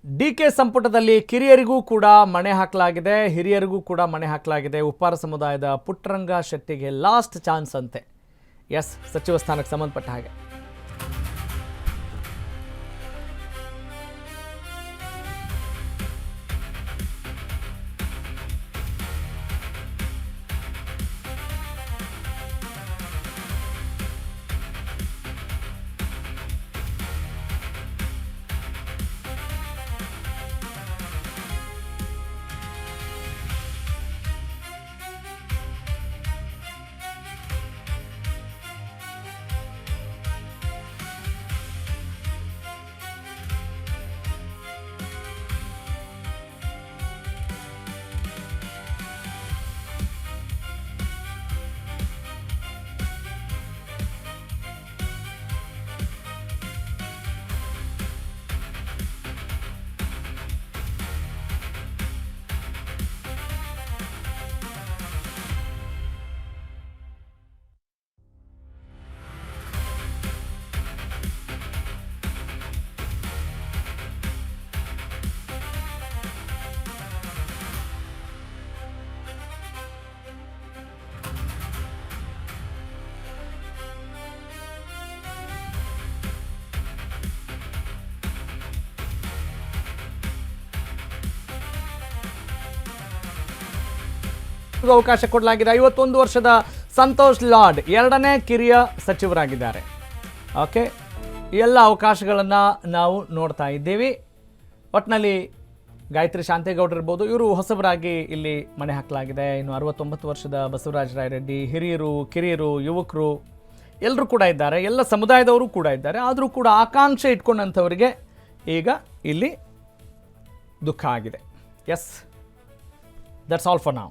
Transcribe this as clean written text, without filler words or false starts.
DK ಸಂಪುಟದಲ್ಲಿ ಕಿರಿಯರಿಗೂ ಕೂಡ ಮಣೆ ಹಾಕಲಾಗಿದೆ, ಹಿರಿಯರಿಗೂ ಕೂಡ ಮಣೆ ಹಾಕಲಾಗಿದೆ. ಉಪ್ಪಾರ ಸಮುದಾಯದ ಪುಟ್ಟರಂಗ ಶೆಟ್ಟಿಗೆ ಲಾಸ್ಟ್ ಚಾನ್ಸ್ ಅಂತೆ. ಎಸ್, ಸಚಿವ ಸ್ಥಾನಕ್ಕೆ ಸಂಬಂಧಪಟ್ಟ ಹಾಗೆ ಅವಕಾಶ ಕೊಡಲಾಗಿದೆ. 51 ವರ್ಷದ ಸಂತೋಷ್ ಲಾಡ್ ಎರಡನೇ ಕಿರಿಯ ಸಚಿವರಾಗಿದ್ದಾರೆ. ಓಕೆ, ಎಲ್ಲ ಅವಕಾಶಗಳನ್ನು ನಾವು ನೋಡ್ತಾ ಇದ್ದೀವಿ. ಒಟ್ಟಿನಲ್ಲಿ ಗಾಯತ್ರಿ ಶಾಂತೇಗೌಡರು ಇರ್ಬೋದು, ಇವರು ಹೊಸಬರಾಗಿ ಇಲ್ಲಿ ಮಣೆ ಹಾಕಲಾಗಿದೆ. ಇನ್ನು 69 ವರ್ಷದ ಬಸವರಾಜ ರಾಯರೆಡ್ಡಿ, ಹಿರಿಯರು, ಕಿರಿಯರು, ಯುವಕರು ಎಲ್ಲರೂ ಕೂಡ ಇದ್ದಾರೆ, ಎಲ್ಲ ಸಮುದಾಯದವರು ಕೂಡ ಇದ್ದಾರೆ. ಆದರೂ ಕೂಡ ಆಕಾಂಕ್ಷೆ ಇಟ್ಕೊಂಡಂಥವರಿಗೆ ಈಗ ಇಲ್ಲಿ ದುಃಖ ಆಗಿದೆ. Yes, that's all for now.